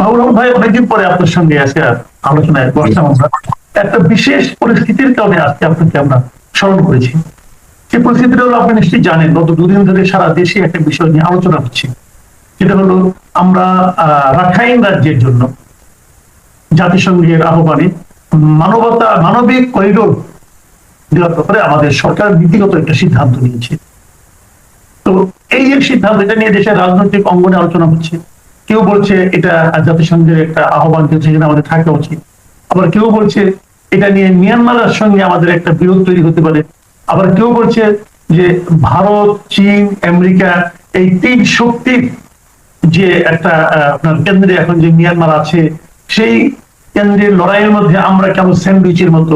মাহবুব রহমান ভাই, অনেকদিন পরে আপনার সঙ্গে আজকে আলোচনায় বসলাম। আমরা একটা বিশেষ পরিস্থিতির কারণে আজকে আপনাকে আমরা স্মরণ করেছি। সেই পরিস্থিতিটা হলো, আপনি নিশ্চয়ই জানেন, গত দুদিন ধরে সারা দেশে একটা বিষয় নিয়ে আলোচনা হচ্ছে। যেটা হলো, আমরা রাখাইন রাজ্যের জন্য জাতিসংঘের আহ্বানে মানবিক করিডোর দেওয়ার ব্যাপারে আমাদের সরকার নীতিগত একটা সিদ্ধান্ত নিয়েছে। তো এই যে সিদ্ধান্ত, এটা নিয়ে দেশের রাজনৈতিক অঙ্গনে আলোচনা হচ্ছে। কেউ বলছে এটা জাতিসংঘের একটা আহ্বান, সেখানে আমাদের থাকা উচিত। আবার কেউ বলছে এটা নিয়ে মিয়ানমারের সঙ্গে আমাদের একটা বিরোধ তৈরি হতে পারে। আবার কেউ বলছে যে ভারত, চীন, আমেরিকা, এই তিন শক্তির যে একটা আপনার কেন্দ্রে এখন যে মিয়ানমার আছে, সেই কেন্দ্রের লড়াইয়ের মধ্যে আমরা কেন স্যান্ডউইচের মতো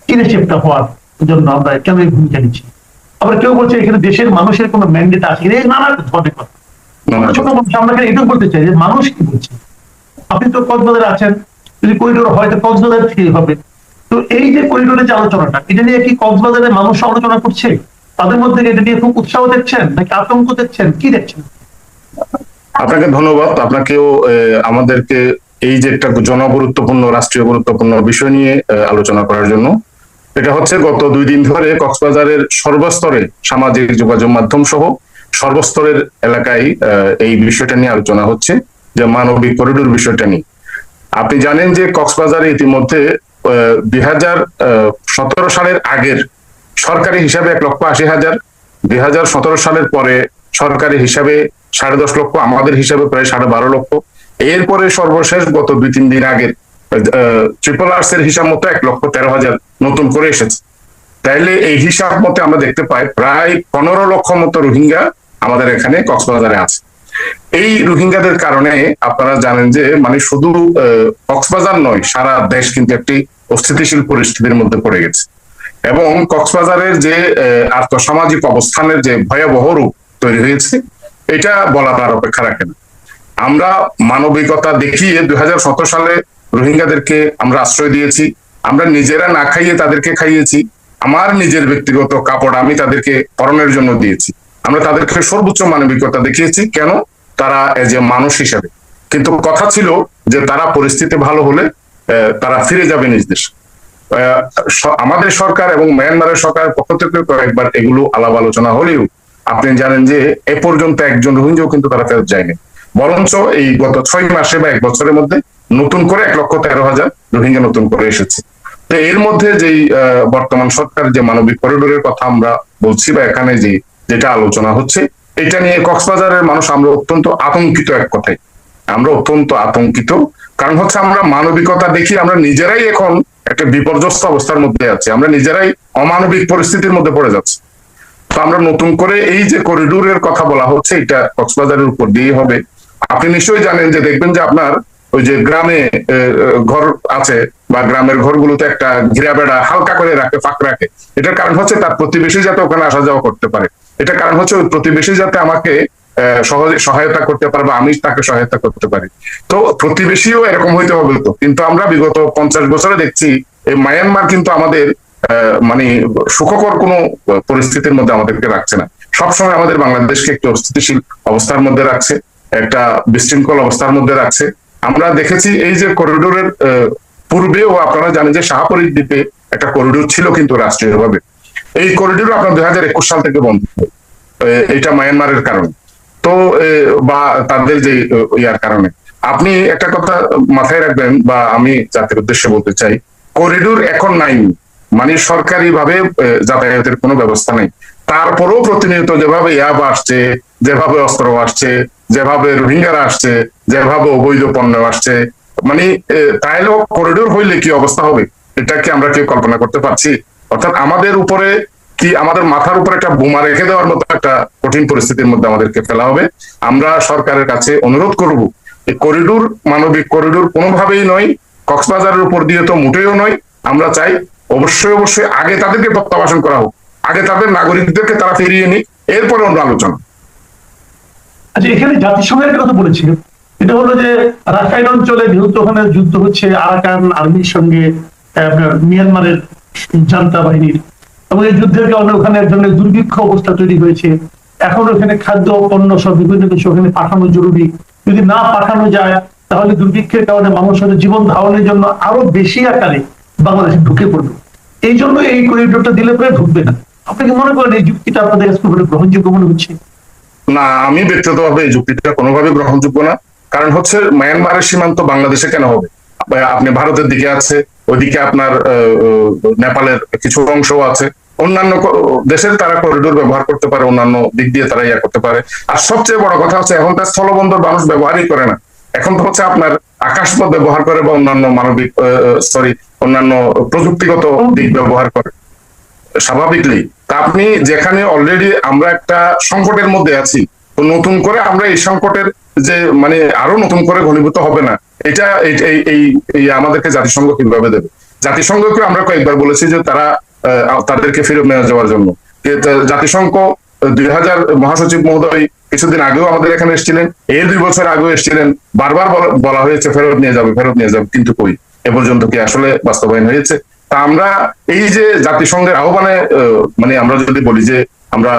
চিনে চেপটা হওয়ার জন্য আমরা কেন এই ভূমিকা নিচ্ছি। আবার কেউ বলছে এখানে দেশের মানুষের কোনো ম্যান্ডেট আছে, এই নানা ধরনের কথা। ছোট মানুষ, আমরা এটাও বলতে চাই যে মানুষ কি বলছে। আপনি তো কক্সবাজারে আছেন, যদি করিডোর হয় তো কক্সবাজার থেকে হবে। তো এই যে করিডোরের যে আলোচনাটা, এটা নিয়ে কি কক্সবাজারের মানুষ আলোচনা করছে? তাদের মধ্যে এটা নিয়ে খুব উৎসাহ দেখছেন নাকি আতঙ্ক দেখছেন, কি দেখছেন? আপনাকে ধন্যবাদ। আপনাকেও আমাদেরকে এই যে একটা জনগুরুত্বপূর্ণ, রাষ্ট্রীয় গুরুত্বপূর্ণ বিষয় নিয়ে আলোচনা করার জন্য। এটা হচ্ছে গত 2 দিন ধরে কক্সবাজারের সর্বস্তরে সামাজিক যোগাযোগ মাধ্যম সহ সর্বস্তরের এলাকায় এই বিষয়টা নিয়ে আলোচনা হচ্ছে, যে মানবিক করিডোর বিষয়টা নিয়ে। আপনি জানেন যে কক্সবাজারে ইতিমধ্যে 2017 সালের আগের সরকারি হিসাবে 1,80,000, 2017 সালের পরে সরকারি হিসাবে 10.5 লক্ষ, আমাদের হিসাবে প্রায় 12.5 লক্ষ। এরপরে সর্বশেষ গত 2-3 দিন আগের RRR এর হিসাব মতো 1,13,000 নতুন করে এসেছে। তাইলে এই হিসাব মতে আমরা দেখতে পাই প্রায় 15 লক্ষ মতো রোহিঙ্গা আমাদের এখানে কক্সবাজারে আছে। এই রোহিঙ্গাদের কারণে আপনারা জানেন যে মানে শুধু কক্সবাজার নয়, সারা দেশ কিন্তু একটি অস্থিতিশীল পরিস্থিতির মধ্যে পড়ে গেছে। এবং কক্সবাজারের যে আর্থসামাজিক অবস্থানের যে ভয়াবহ রূপ তৈরি হয়েছে, এটা বলার আর অপেক্ষা রাখে না। আমরা মানবিকতা দেখিয়ে 2017 সালে রোহিঙ্গাদেরকে আমরা আশ্রয় দিয়েছি। আমরা নিজেরা না খাইয়ে তাদেরকে খাইয়েছি। আমার নিজের ব্যক্তিগত কাপড় আমি তাদেরকে পরনের জন্য দিয়েছি। আমরা তাদেরকে সর্বোচ্চ মানবিকতা দেখিয়েছি। কেন? তারা এজ এ মানুষ হিসাবে। কিন্তু কথা ছিল যে তারা পরিস্থিতি ভালো হলে তারা ফিরে যাবে নিজ দেশে। আমাদের সরকার এবং মায়ানমারের সরকারের পক্ষ থেকে কয়েকবার এগুলো আলাপ আলোচনা হলেও আপনি জানেন যে এ পর্যন্ত একজন রোহিঙ্গাও কিন্তু তারা ফেরত যায়নি। বরঞ্চ এই গত 6 মাসে বা 1 বছরের মধ্যে নতুন করে 1,13,000 রোহিঙ্গা নতুন করে এসেছে। তো এর মধ্যে যেই বর্তমান সরকার যে মানবিক করিডোরের কথা আমরা বলছি বা এখানে যেটা আলোচনা হচ্ছে, এটা নিয়ে কক্সবাজারের মানুষ আমরা অত্যন্ত আতঙ্কিত। এক কথায় আমরা অত্যন্ত আতঙ্কিত। কারণ হচ্ছে আমরা মানবিকতা দেখি আমরা নিজেরাই এখন একটা বিপর্যস্ত অবস্থার মধ্যে আছি। আমরা নিজেরাই অমানবিক পরিস্থিতির মধ্যে পড়ে যাচ্ছি। তো আমরা নতুন করে এই যে করিডোরের কথা বলা হচ্ছে, এটা কক্সবাজারের উপর দিয়ে হবে। আপনি নিশ্চয়ই জানেন যে দেখবেন যে আপনার ওই যে গ্রামে ঘর আছে বা গ্রামের ঘরগুলোতে একটা ঘিরা বেড়া হালকা করে রাখে, ফাঁক রাখে। এটার কারণ হচ্ছে তার প্রতিবেশী যাতে ওখানে আসা যাওয়া করতে পারে। এটার কারণ হচ্ছে ওই প্রতিবেশী যাতে আমাকে সহজে সহায়তা করতে পারে বা আমি তাকে সহায়তা করতে পারি। তো প্রতিবেশীও এরকম হইতে হবে। তো কিন্তু আমরা বিগত 50 বছরে দেখছি এই মায়ানমার কিন্তু আমাদের মানে সুখকর কোনো পরিস্থিতির মধ্যে আমাদেরকে রাখছে না। সবসময় আমাদের বাংলাদেশকে একটি অস্থিতিশীল অবস্থার মধ্যে রাখছে, একটা বিশৃঙ্খল অবস্থার মধ্যে রাখছে। আমরা দেখেছি এই যে করিডোরের পূর্বেও আপনারা জানেন যে শাহপরীর দ্বীপে একটা করিডোর ছিল কিন্তু রাষ্ট্রীয়ভাবে। এই করিডোর আপনার 2021 সাল থেকে বন্ধ, এটা মায়ানমারের কারণে। তো বা তাদের যে ইয়ার কারণে। আপনি একটা কথা মাথায় রাখবেন বা আমি জাতির উদ্দেশ্যে বলতে চাই, করিডোর এখন নাই, মানে সরকারি ভাবে যাতায়াতের কোনো ব্যবস্থা নেই। তারপরেও প্রতিনিয়ত যেভাবে ইয়াব আসছে, যেভাবে অস্ত্র আসছে, যেভাবে রোহিঙ্গারা আসছে, যেভাবে অবৈধ পণ্য আসছে, মানে তাইলেও করিডোর হইলে কি অবস্থা হবে এটা কি আমরা কেউ কল্পনা করতে পারছি? অর্থাৎ আমাদের উপরে কি, আমাদের মাথার উপরে একটা বোমা রেখে দেওয়ার মতো একটা কঠিন পরিস্থিতির মধ্যে আমাদেরকে ফেলা হবে। আমরা সরকারের কাছে অনুরোধ করব, এই করিডোর, মানবিক করিডোর কোনোভাবেই নয়, কক্সবাজারের উপর দিয়ে তো মোটেও নয়। আমরা চাই অবশ্যই অবশ্যই আগে তাদেরকে প্রত্যাবাসন করা হোক, আগে তাদের নাগরিকদেরকে তারা ফিরিয়ে নিক, এরপরে অন্য আলোচনা। আচ্ছা, এখানে জাতিসংঘের কথা বলেছিল, এটা হলো যে রাখাইন অঞ্চলে যেহেতু ওখানে যুদ্ধ হচ্ছে আরাকান আর্মির সঙ্গে মিয়ানমারের জান্তা বাহিনীর, এবং এই যুদ্ধের কারণে ওখানে এক ধরনের দুর্ভিক্ষ অবস্থা তৈরি হয়েছে। এখন ওখানে খাদ্য পণ্য সব বিভিন্ন কিছু ওখানে পাঠানো জরুরি। যদি না পাঠানো যায় তাহলে দুর্ভিক্ষের কারণে মানুষ হয়তো জীবন ধারণের জন্য আরো বেশি আকারে বাংলাদেশে ঢুকে পড়বে। এই জন্য এই করিডোরটা দিলে পরে ঢুকবে না। আপনি কি মনে করেন এই যুক্তিটা আপনাদের কাছে খুব গ্রহণযোগ্য মনে হচ্ছে? না, আমি ব্যক্তিগতভাবে এই যুক্তিটা কোনোভাবে গ্রহণযোগ্য না। কারণ হচ্ছে মায়ানমারের সীমান্ত বাংলাদেশে কেন হবে? আপনি ভারতের দিকে আছে, ওইদিকে আপনার নেপালের কিছু অংশ আছে, অন্যান্য দেশের তারা করিডোর ব্যবহার করতে পারে, অন্যান্য দিক দিয়ে তারা ইয়া করতে পারে। আর সবচেয়ে বড় কথা হচ্ছে এখন তো স্থলবন্দর মানুষ ব্যবহারই করে না, এখন তো হচ্ছে আপনার আকাশপথ ব্যবহার করে বা অন্যান্য মানবিক অন্যান্য প্রযুক্তিগত দিক ব্যবহার করে স্বাভাবিকলি। তা আপনি যেখানে অলরেডি আমরা একটা সংকটের মধ্যে আছি, তো নতুন করে আমরা এই সংকটের যে মানে আরো নতুন করে ঘনীভূত হবে না, এটা এই আমাদেরকে জাতিসংঘ কিভাবে দেবে? জাতিসংঘকে আমরা কয়েকবার বলেছি যে তারা তাদেরকে ফেরত নিয়ে যাওয়ার জন্য। জাতিসংঘ 2000 মহাসচিব মহোদয় কিছুদিন আগেও আমাদের এখানে এসেছিলেন, এর 2 বছর আগেও এসেছিলেন, বারবার বলা হয়েছে ফেরত নিয়ে যাবে, ফেরত নিয়ে যাবে, কিন্তু কই এ পর্যন্ত কি আসলে বাস্তবায়ন হয়েছে? তা আমরা এই যে জাতিসংঘের আহ্বানে মানে আমরা যদি বলি যে আমরা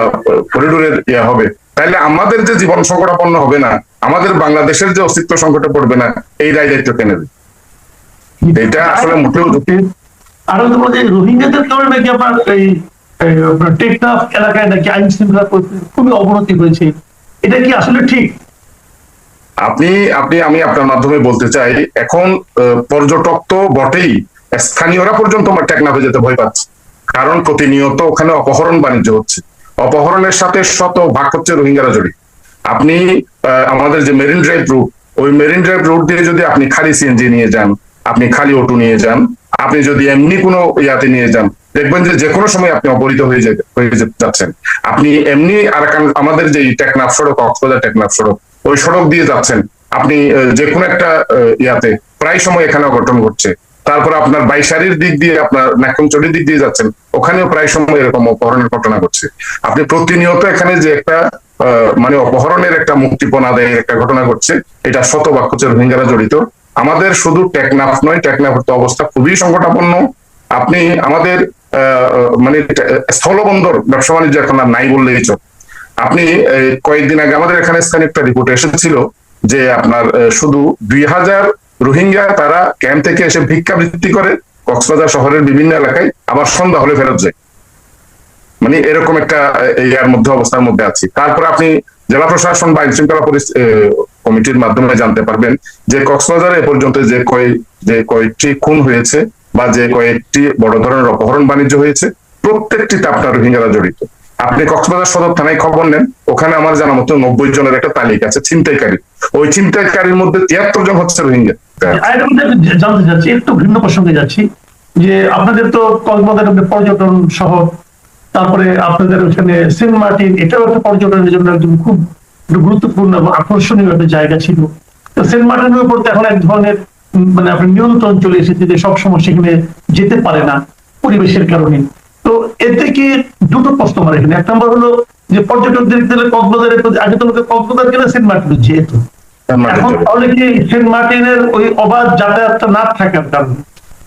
করিডোরের ইয়ে হবে, তাহলে আমাদের যে জীবন সংকটাপন্ন হবে না, আমাদের বাংলাদেশের যে অস্তিত্ব সংকটে পড়বে না, এই দায় দায়িত্ব কে নেবে? এটা আসলে মোটেও আরো তো বলছে রোহিঙ্গাদের কারণে নাকি আপনার এই টেকনাফ এলাকায় নাকি আইন শৃঙ্খলা পরিস্থিতি খুবই অবনতি হয়েছে, এটা কি আসলে ঠিক? আপনি আপনি আমি আপনার মাধ্যমে বলতে চাই, এখন পর্যটক তো বটেই, স্থানীয়রা পর্যন্ত টেকনাফে যেতে ভয় পাচ্ছে। কারণ প্রতিনিয়ত ওখানে অপহরণ বাণিজ্য হচ্ছে, অপহরণের সাথে শত ভাগ হচ্ছে রোহিঙ্গারা জড়িত। আপনি আমাদের যে মেরিন ড্রাইভ রুট, ওই মেরিন ড্রাইভ রুট দিয়ে যদি আপনি খালি সিএনজি নিয়ে যান, আপনি খালি অটো নিয়ে যান, আপনি যদি এমনি কোনো ইয়াতে নিয়ে যান, দেখবেন যে কোনো সময় আপনি অপহৃত হয়ে যাচ্ছেন। আপনি এমনি আমাদের যে টেকনাফ সড়ক, কক্সবাজার টেকনাফ সড়ক, ওই সড়ক দিয়ে যাচ্ছেন, আপনি যে কোনো একটা ইয়াতে প্রায় সময় এখানে অঘটন ঘটছে। তারপর আপনার বাইশারির দিক দিয়ে, আপনার নাকমচড়ির দিক দিয়ে যাচ্ছেন, ওখানেও প্রায় সময় এরকম অপহরণের ঘটনা ঘটছে। আপনি প্রতিনিয়ত এখানে যে একটা মানে অপহরণের একটা মুক্তিপণ আদায়ের একটা ঘটনা ঘটছে, এটা শতভাগ হচ্ছে রোহিঙ্গারা জড়িত। আমাদের শুধু টেকনাফ নয়, টেকনাফের তো অবস্থা খুবই সংকটাপন্ন। আপনি আমাদের মানে স্থলবন্দর ব্যবসা বাণিজ্য এখন আর নাই বললেই চলে। আপনি কয়েকদিন আগে আমাদের এখানে স্থানীয় একটা রিপোর্ট এসেছিল যে আপনার শুধু 2000 রোহিঙ্গা তারা ক্যাম্প থেকে এসে ভিক্ষাবৃত্তি করে কক্সবাজার শহরের বিভিন্ন এলাকায়, আবার সন্ধ্যা হলে ফেরত যায়। মানে এরকম একটা ইয়ার মধ্যে অবস্থার মধ্যে আছি। তারপর আপনি জেলা প্রশাসন বা আইন শৃঙ্খলা কমিটির মাধ্যমে জানতে পারবেন যে কক্সবাজারে এ পর্যন্ত যে কয়েকটি খুন হয়েছে বা যে কয়েকটি বড় ধরনের অপহরণ বাণিজ্য হয়েছে, প্রত্যেকটিতে আপনার রোহিঙ্গারা জড়িত। আপনি কক্সবাজার সদর থানায় খবর নেন, ওখানে আমার জানা মতো 90 জনের একটা তালিকা আছে ছিনতাইকারী। ওই ছিনতাইকারীর মধ্যে 73 জন হচ্ছে রোহিঙ্গা। জানতে চাচ্ছি, একটু ভিন্ন প্রসঙ্গে যাচ্ছি, যে আপনাদের তো কক্সবাজার পর্যটন শহর, তারপরে আপনাদের ওখানে সেন্ট মার্টিন, এটাও একটা পর্যটনের জন্য একদম খুব গুরুত্বপূর্ণ এবং আকর্ষণীয় একটা জায়গা ছিল। তো সেন্ট মার্টিনের উপর এখন এক ধরনের মানে আপনার নিয়ন্ত্রণ চলে এসেছে, যে সবসময় সেখানে যেতে পারে না পরিবেশের কারণে। তো এতে কি দুটো প্রশ্ন আমার এখানে, এক নম্বর হলো যে পর্যটকদের কক্সবাজারের আগে তো লোকে কক্সবাজার গেলে সেন্ট মার্টিন যেহেতু, এখন তাহলে কি সেন্ট মার্টিনের ওই অবাধ যাতায়াতটা না থাকার কারণে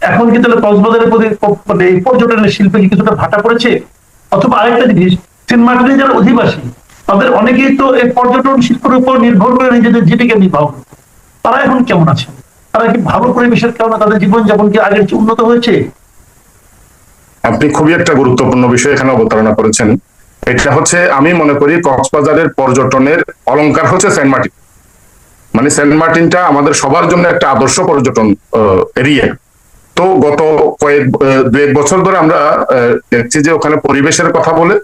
এখন কি তাহলে কক্সবাজারের প্রতি এই পর্যটনের শিল্পে কি কিছুটা ভাটা পড়েছে? অথবা আরেকটা জিনিস, সেন্ট মার্টিনের যারা অধিবাসী, তাদের অনেকেই তো এই পর্যটন শিল্পের উপর নির্ভর করে নিজেদের জীবিকা নির্বাহ করে, তারা এখন কেমন আছে? তারা কি ভালো পরিবেশের কারণে তাদের জীবনযাপন কি আগের চেয়ে উন্নত হয়েছে? আপনি খুবই একটা গুরুত্বপূর্ণ বিষয় এখানে অবতারণা করেছেন। এটা হচ্ছে, আমি মনে করি কক্সবাজারের পর্যটনের অলংকার হচ্ছে সেন্ট মার্টিন। মানে সেন্ট মার্টিনটা আমাদের সবার জন্য একটা আদর্শ পর্যটন এরিয়া। তো গত দু এক বছর ধরে আমরা দেখছি যে ওখানে পরিবেশের কথা বলে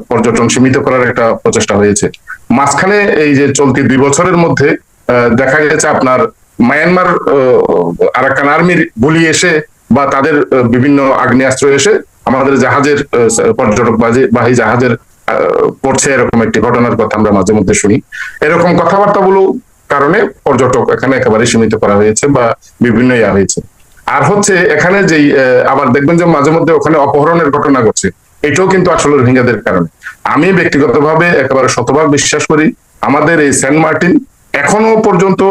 পর্যটন সীমিত করার একটা প্রচেষ্টা হয়েছে। মাঝখানে এই যে চলতি 2 বছরের মধ্যে দেখা গেছে আপনার মায়ানমার আরাকান আর্মির গুলি এসে বা তাদের বিভিন্ন আগ্নেয়াস্ত্র এসে আমাদের জাহাজের পর্যটক বাহী জাহাজের পড়ছে, এরকম একটি ঘটনার কথা আমরা মাঝে মধ্যে শুনি। এরকম কথাবার্তাগুলো কারণে পর্যটক এখানে একেবারে সীমিত করা হয়েছে বা বিভিন্ন ইয়া হয়েছে। আর হচ্ছে এখানে যেই আবার দেখবেন যে মাঝে মধ্যে ওখানে অপহরণের ঘটনা ঘটছে, এটাও কিন্তু আসলে রোহিঙ্গাদের কারণে। আমি ব্যক্তিগতভাবে একেবারে শতভাগ বিশ্বাস করি আমাদের এই সেন্ট মার্টিন এখনো পর্যন্ত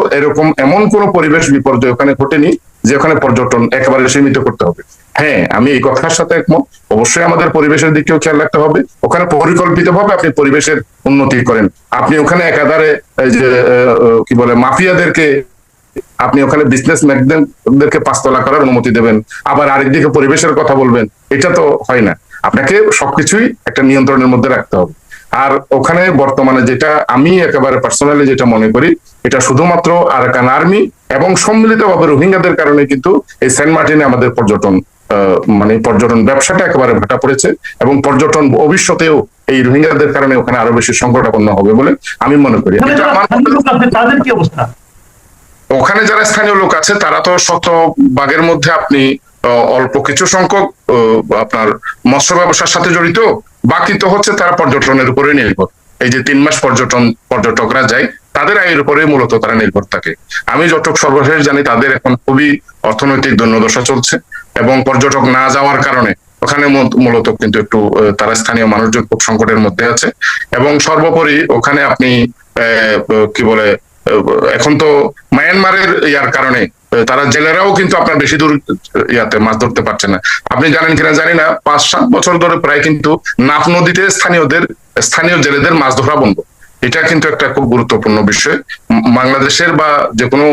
এমন কোন পরিবেশ বিপর্যয় ওখানে ঘটেনি যে ওখানে পর্যটন একেবারে সীমিত করতে হবে। হ্যাঁ, আমি এই কথার সাথে একমত, অবশ্যই আমাদের পরিবেশের দিকেও খেয়াল রাখতে হবে। ওখানে পরিকল্পিতভাবে আপনি পরিবেশের উন্নতি করেন, আপনি ওখানে একাধারে যে কি বলে মাফিয়াদেরকে আপনি ওখানে বিজনেস ম্যানদেরকে পাঁচতলা করার অনুমতি দেবেন, আবার আরেকদিকে পরিবেশের কথা বলবেন, এটা তো হয় না। আপনাকে সবকিছুই একটা নিয়ন্ত্রণের মধ্যে রাখতে হবে। আর ওখানে বর্তমানে যেটা আমি একেবারে পার্সোনালি যেটা মনে করি, এটা শুধুমাত্র আরাকান আর্মি এবং সম্মিলিতভাবে রোহিঙ্গাদের কারণে কিন্তু এই সেন্ট মার্টিনে আমাদের পর্যটন মানে পর্যটন ব্যবসাটা একেবারে ভাটা পড়েছে, এবং পর্যটন ভবিষ্যতেও এই রোহিঙ্গাদের কারণে ওখানে আরো বেশি সংকটাপন্ন হবে বলে আমি মনে করি। ওখানে যারা স্থানীয় লোক আছে তাদের কি অবস্থা? ওখানে যারা স্থানীয় লোক আছে তারা তো শতভাগের মধ্যে আপনি অল্প কিছু সংখ্যক আপনার মৎস্য ব্যবসার সাথে জড়িত, বাকি তো হচ্ছে তারা পর্যটনের উপরে নির্ভর। এই যে 3 মাস পর্যটকরা যায়, তাদের আয়ের উপরে মূলত তারা নির্ভর থাকে। আমি যতটুকু সর্বশেষ জানি তাদের এখন খুবই অর্থনৈতিক দৈন্যদশা চলছে, এবং পর্যটক না যাওয়ার কারণে ওখানে মূলত কিন্তু একটু তারা স্থানীয় মানুষজন খুব সংকটের মধ্যে আছে। এবং সর্বোপরি ওখানে আপনি কি বলে, এখন তো মায়ানমারের ইয়ার কারণে তারা জেলেরাও কিন্তু আপনার বেশি দূর ইয়াতে মাছ ধরতে পারছে না। আপনি জানেন কিনা জানি না, 5-7 বছর ধরে প্রায় কিন্তু নাফ নদীতে স্থানীয় জেলেদের মাছ ধরা বন্ধ। এটা কিন্তু একটা খুব গুরুত্বপূর্ণ বিষয়। বাংলাদেশের বা যে কোনো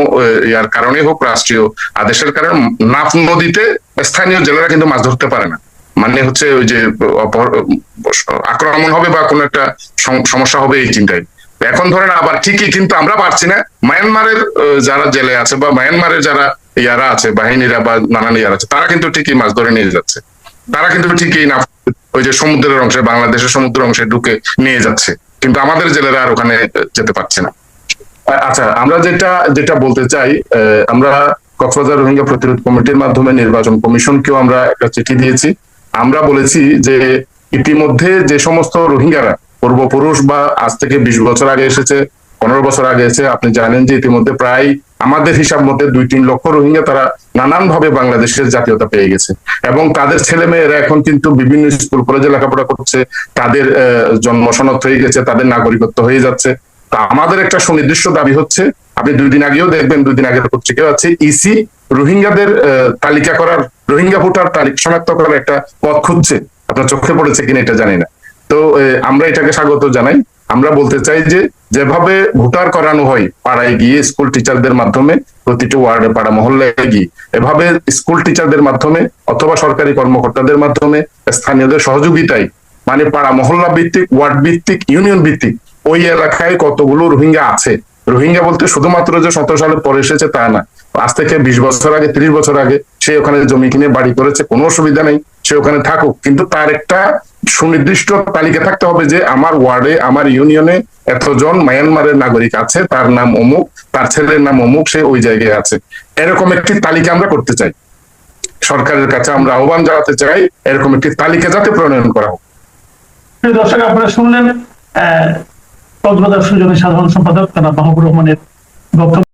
ইয়ার কারণে হোক, রাষ্ট্রীয় আদেশের কারণে নাফ নদীতে স্থানীয় জেলেরা কিন্তু মাছ ধরতে পারে না। মানে হচ্ছে ওই যে আক্রমণ হবে বা কোনো একটা সমস্যা হবে এই চিন্তায়। এখন ধরেন আবার ঠিকই কিন্তু আমরা পারছি না, মায়ানমারের যারা জেলে আছে বা মায়ানমারের যারা ইয়ারা আছে, বাহিনীরা বা নানান ইয়ার আছে, তারা কিন্তু ঠিকই মাছ ধরে নিয়ে যাচ্ছে। তারা কিন্তু ঠিকই না ওই যে সমুদ্রের অংশে, বাংলাদেশের সমুদ্র অংশে ঢুকে নিয়ে যাচ্ছে, কিন্তু আমাদের জেলেরা আর ওখানে যেতে পারছে না। আচ্ছা, আমরা যেটা বলতে চাই, আমরা কক্সবাজার রোহিঙ্গা প্রতিরোধ কমিটির মাধ্যমে নির্বাচন কমিশনকেও আমরা একটা চিঠি দিয়েছি। আমরা বলেছি যে ইতিমধ্যে যে সমস্ত রোহিঙ্গারা পূর্বপুরুষ বা আজ থেকে 20 বছর আগে এসেছে, 15 বছর আগে এসে, আপনি জানেন যে ইতিমধ্যে প্রায় আমাদের হিসাব মতে 2-3 লক্ষ রোহিঙ্গা তারা নানান ভাবে বাংলাদেশের জাতীয়তা পেয়ে গেছে, এবং তাদের ছেলে মেয়েরা এখন কিন্তু বিভিন্ন স্কুল কলেজে লেখাপড়া করছে, তাদের জন্ম সনদ হয়ে গেছে, তাদের নাগরিকত্ব হয়ে যাচ্ছে। তা আমাদের একটা সুনির্দিষ্ট দাবি হচ্ছে, আপনি 2 দিন আগেও দেখবেন, 2 দিন আগের পত্রিকা আছে, ইসি রোহিঙ্গাদের তালিকা করার, রোহিঙ্গা ভোটার তালিকা শনাক্ত করার একটা পথ খুঁজছে। আপনার চোখে পড়েছে কিনা এটা জানি না। তো আমরা এটাকে স্বাগত জানাই। আমরা বলতে চাই যে যেভাবে ভোটার করানো হয় পাড়ায় গিয়ে, স্কুল টিচারদের মাধ্যমে, প্রতিটি ওয়ার্ডে, পাড়া মহল্লায় গিয়ে, এভাবে স্কুল টিচারদের মাধ্যমে অথবা সরকারি কর্মকর্তাদের মাধ্যমে, স্থানীয়দের সহযোগিতায়, মানে পাড়া মহল্লা ভিত্তিক, ওয়ার্ড ভিত্তিক, ইউনিয়ন ভিত্তিক, ওই এলাকায় কতগুলো রোহিঙ্গা আছে। রোহিঙ্গা বলতে শুধুমাত্র যে 17 সালে পরে এসেছে তা না, আজ থেকে 20 বছর আগে, 30 বছর আগে সে ওখানে জমি কিনে বাড়ি করেছে, কোনো অসুবিধা নেই, সে ওখানে থাকুক, কিন্তু তার একটা সুনির্দিষ্ট তালিকা থাকতে হবে যে আমার ওয়ার্ডে, আমার ইউনিয়নে এতজন মায়ানমারের নাগরিক আছে, তার নাম অমুক, তার ছেলের নাম অমুক, সে ওই জায়গায় আছে। এরকম একটি তালিকা আমরা করতে চাই, সরকারের কাছে আমরা আহ্বান জানাতে চাই, এরকম একটি তালিকা যাতে প্রণয়ন করা হোক। দর্শক, আপনারা শুনলেন কক্সবাজার সুজনের সাধারণ সম্পাদক জনাব মাহবুবুর রহমানের বক্তব্য।